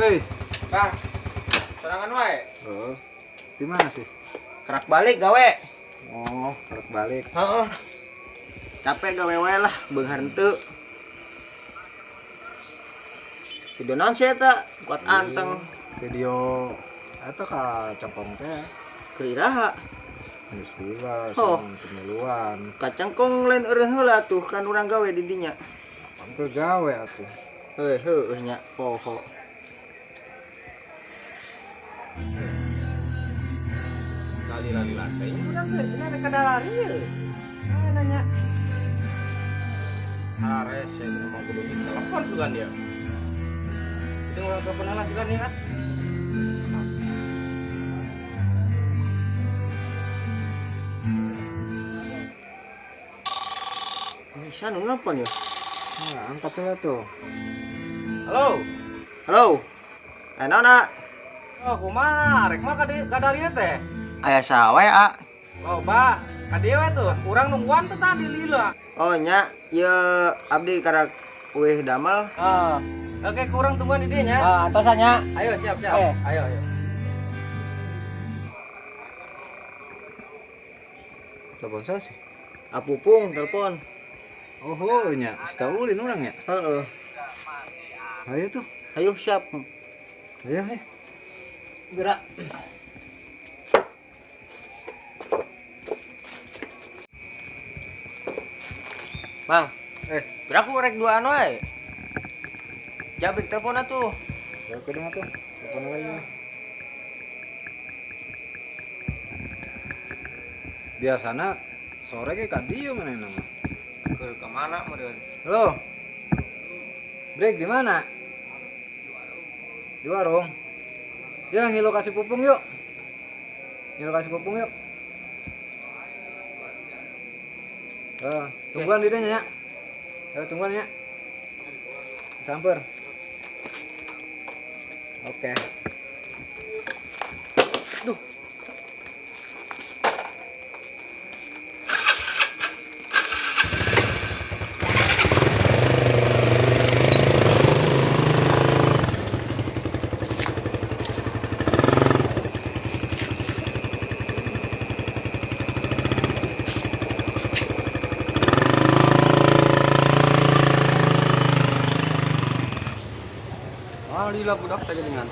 Woi, Bang, sorangan wae. oh, di mana sih? Kerak balik gawe. Oh, balik balik. Heeh. Capek gawe wae lah, beunghar henteu. Video naon sih eta? Kuat anteng. Video atau ka cangkong teh? Keiraha. Geus heula Oh. pemiluan. Kacangkong lain eureun heula tuh kan urang gawe di dinya. Angke gawe atuh. Heuh nya poho. Lali lantai. Urang teh dina kadalari ye. Nanya. Ares ya mau kudu di telepon tuh kan dia. Itu mau telepon lah juga nih kan. Bisa nelfon ya? Nah, angkat lah tuh. Halo. Halo. Naon, oh, kumaha? Rek mah kadalieu teh. Aya sawe, A. Oh, Ba. Kadieu we tuh. Urang nungguan tuh tadi lila. Oh, nya, ieu abdi karek eueuh damel. Oh. Oke, kurang tungguan di dieu nya. Ah, atosanya. Ayo, siap. Ayo. Telepon saya sih. Apupung telepon. Oh, nya, setaulin orang ya. Heeh. Ayo tuh. Ayo, siap. Ayo. Gerak. Bang, gerak ku rek duaan wae. Jabrik telepon atuh. Ya kedeng atuh. Telepon lagi. Biasana sore ke ka dieu mana nama? Ke mana meureun? Halo. Break di mana? Di warung. Ya, ngilu kasih pupung yuk. Ngilu kasih pupung yuk. Tungguan di dinya ya. Ya, tungguan ya. Samper. Oke. Duh. Lila budak teh dengan.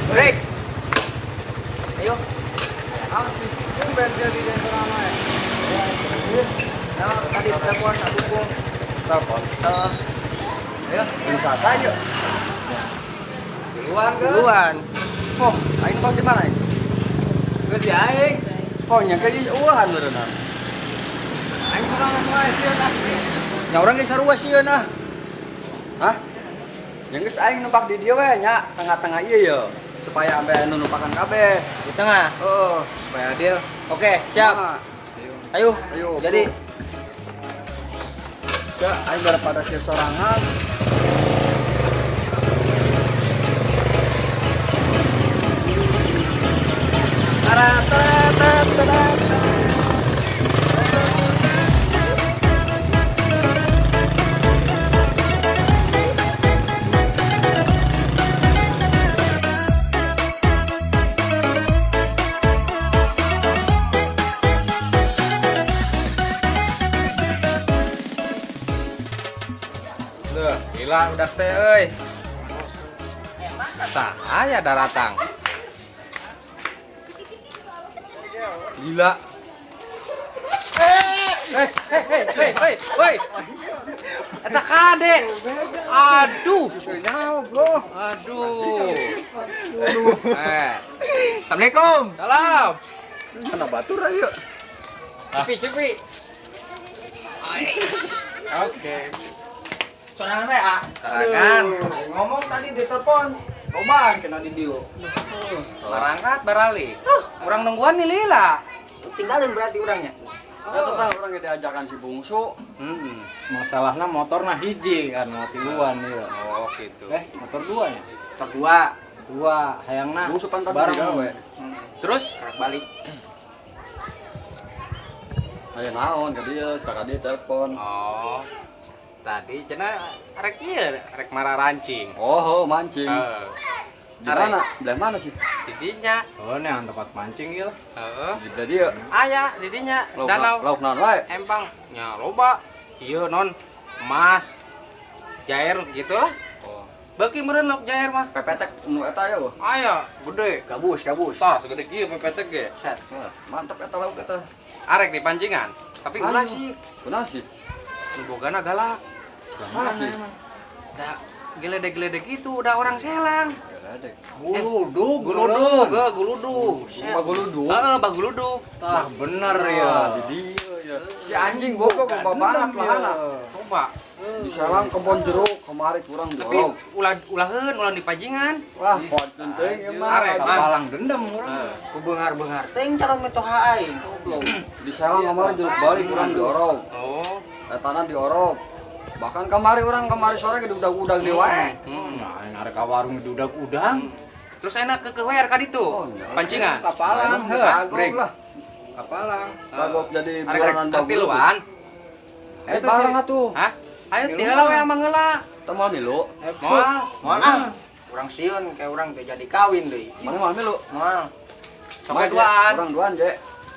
Break. Ayo. Bensin di restoran ya. Nah, tadi telepon Apupung. Telepon. Ayo, Bisa saja. Duluan, guys. duluan. Oh, aing bang di mana? Geus si aing. Oh, nya ge eueuhan beureunan. Aing sorangan wae sieun ah. Nya urang ge sarua sieun ah. Hah? Yang geus aing numpak di dieu we nya, tengah-tengah ieu ya. Supaya ambe anu numpakan kabeh. Di tengah. Oh, Supaya adil. Oke, siap. nah, Ayo. Ayo, Jadi ya aing daripada si sorangan. Duh, gila udah teh euy. Saya daratang. Gila. Hei. Eta kade. Aduh. Nyaho, bro. Aduh. Assalamualaikum. Salam. Kana batur ayo. Cepi. Oke. Sorangan we, A. Sorangan. Ngomong tadi di telepon. Loba kena di dieu. Barangkat barali. Urang nungguan nih lila. Tinggalin berarti urangnya. Eta tah urang ge diajakan si Bungsu. Masalahnya motorna hiji kan mau tiluan ieu. Oh, gitu. Motor dua ya? Motor dua. Dua hayangna Bungsu pantat bareng gawe. Terus balik. Ayo naon ka dieu, ka dia telepon. Oh. Tadi cenah rek ieu, rek marah rancing. Oh, mancing. Di mana? Belah mana sih? Didinya. Oh, nih tempat mancing ya. Heeh. Di belah dia. Aya didinya danau. Lauk naon wae? Empang nya loba. Ieu non emas. Jair gitu lah. Oh, Beuki meureun lok jair mah. pepetek nu eta ya, wah. Aya gede. Gabus. Tah segede kieu pepetek ge. Set. Wah, mantep eta lauk eta. Arek di pancingan. Tapi ulah sih. Kunaon sih? Bogana galak. Mana sih? Da geledek-geledek itu udah orang selang. Geledek. Guludug, Guludug. Baguludug. Heeh, baguludug. Tah bener ya. Di dia ya. Si anjing goblok loba banget lahana. Coba. Di sarang kebon jeruk kemari kurang Tapi jorok. ulah di pajingan. Wah, pontun teuing ieu mah. Arek, Kapalang dendam urang. Ku beungar-beungar teh calon metoha aing. Goblok. Di sarang kemari jeruk balik kurang diorok. Oh. Etana diorok. Bahkan kemari sore ge udag-udag di wae. Nah, aing arek ka warung diudag-udang. Terus enak ke wear ka ditu. Pancingan. Kapalang Sagok lah. Kapalang. Sagok jadi Arek bulanan tiluan. Bareng atuh. Hah? Ayo tiheula we amang heula. Teu moal milu. Moal ah. Urang sieun kayak urang teh jadi kawin deui. Mana moal milu? Moal. Sama Sampai duaan. Urang duaan, Je.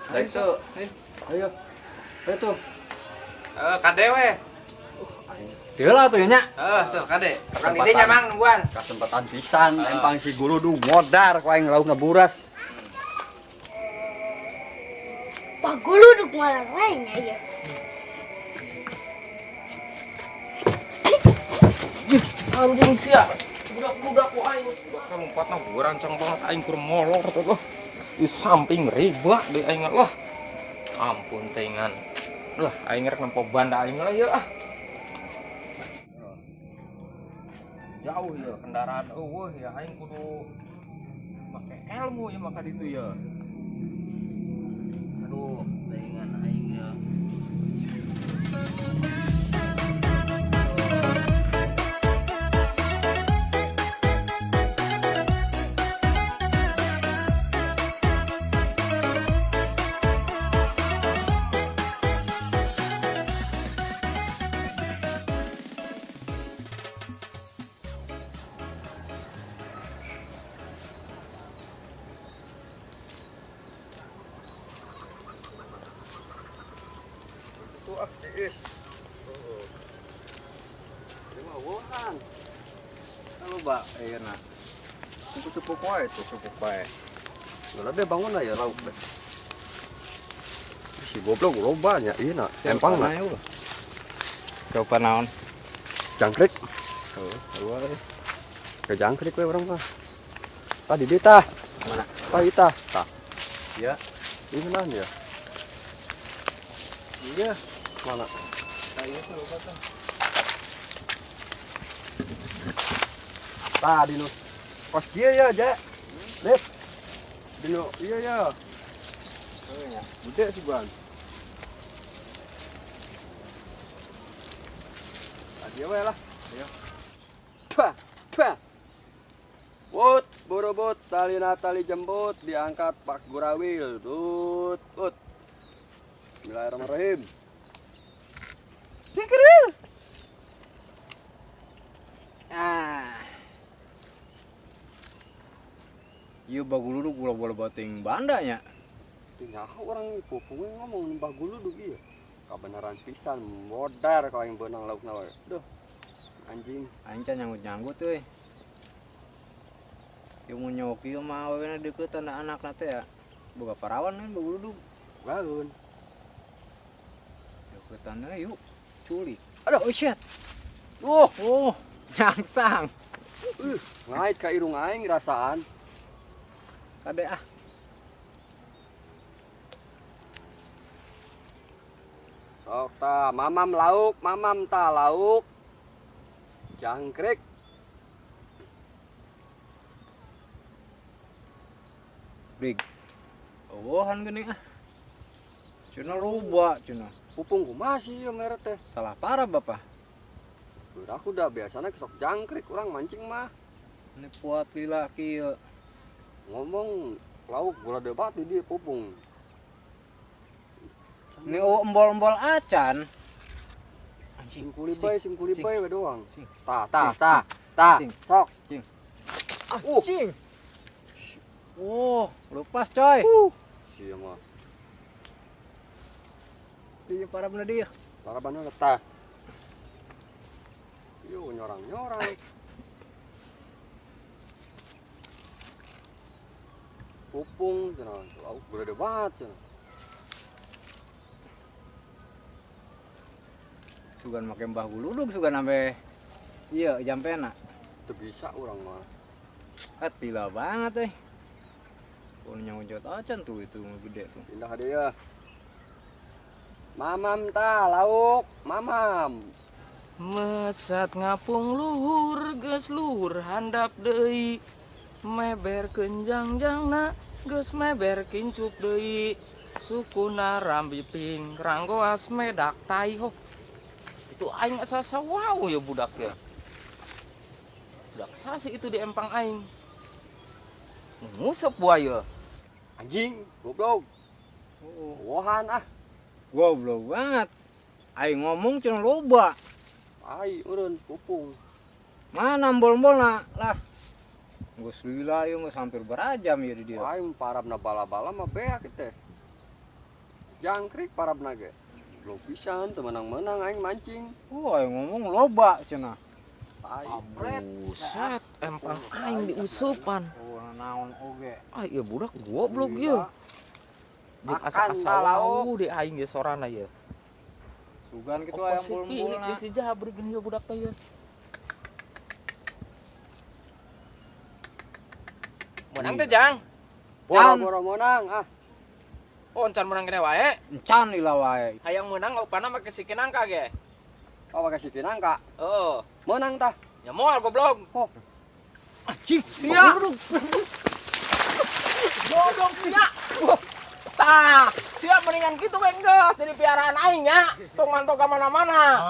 Da itu. Ayo. Ayo tuh. Kade we. Diheula atuh nya. Tuh kade. Urang didinya mang nungguan. Kesempatan pisan empang si guludu modar ku aing laukna buras. Pak guludug malah lainnya ya. Anjing sia. Budak-budak ku aing. Budak lompatna gerancang banget aing keur molor tuh. Di samping riba deui aing lah. Ampun teuingan. Lah aing rek nempo banda aing lah ya ah. Jauh ya kendaraan eueuh ya aing kudu make ilmu ya maka ditu ya. Aduh, teuingan aing ya. Tuh ah, tiis. Ini mah wohan. Lu ba ayeuna. Cukup wae tuh. Cukup bae. Ulah deh bangun lah ya lauk deh. Si goblok loba nya ieu na. Empang na. Coba naon? Jangkrik. Heuh, eueuh. Ke jangkrik we urang mah. Tadi dia tah. Mana? Tah itah. Tah. Ya. Ini mana ya? Iya. Mana? Saya lupa tah. Tah dinu. Pas dia ya, Ja. Lihat. Dinu, iya ya. Heuh nya. Gede sih, Bang. Tadi we lah. Ayo. Pah, pah. Wut, borobot, salina tali jembut diangkat Pak Gurawil. Tut, tut. Bismillahirrahmanirrahim. Sikril. Ieu baguludug ulah bola bating banda nya. Tinggal orang pupungnya ngomong Mbah Guludug ieu. Kabenaran pisan modar kalau yang beunang laukna we. Duh. Anjing. Aing can nyanggut-nyanggut euy. Ieu mun nyok ieu mah awena deukeut anak-anakna teh ya. Boga parawan kan baguludug. Bangun. Deukeutana yuk. Culik. Aduh. Oh shit. Oh, Nyangsang. ngait ka irung aing rasaan. Kade ah. Sok ta, mamam lauk, mamam ta lauk. Jangkrik. Brig. Eueuhan geuning ah. Cenah loba cenah. Pupung kumaha sih ieu mere teh? Salah parah Bapak. Aku udah biasanya kesok jangkrik orang mancing mah. Ini puat lila kieu. Ngomong lauk bola debat di dia pupung. Ini embol-embol acan. Sim kulibai we doang. Cing. Ta, Cing. sok. Cing. Oh, lepas coy. Sia mah. Dia para bener dia. Paraban ta. Yo nyorang-nyorang. Pupung cenah, lauk bola debat cenah. Sugan make mbah guludug sugan sampai iya jampena. Teu bisa urang mah. Katila banget Punya unjot acan tuh itu gede tuh. Pindah dia. Mamam ta lauk, mamam. Mesat ngapung luhur geus luhur handap deui meber kenjangjangna geus meber kincup deui sukuna rambiping ranggoas medak tai ho itu aing asa sawau ya budak ya budak sasi itu di empang aing ngusep buaya Anjing, goblok. Wohan ah. Goblok banget. Aing ngomong cuma loba. Ai eureun pupung. Mana embol-embol lah. Geus lila ieu geus hampir berajam ya di dia. Ai parabna bala-bala mah beak teh. Jangkrik parabna ge. Belum pisan teu menang-menang aing mancing. Oh, aing ngomong loba cenah. Ai buset empang aing diusupan Oh, naon oge. ah ieu budak goblok ieu jeung Makan asa-asa lauk. wau di aing ge sorana ieu Sugan kitu oh, aya si pilik embol-embol di si jabrik geuning ieu budak teh ieu menang teh jang boro-boro menang ah. oh encan menang kene wae encan lila wae. hayang menang upana make si kinangka ge Oh pakai si kinangka. oh Menang tah. ya moal goblok Anjing, sia goblok sia tah sia mendingan kitu we geus jadi piaraan aing nya tong mantau ka mana-mana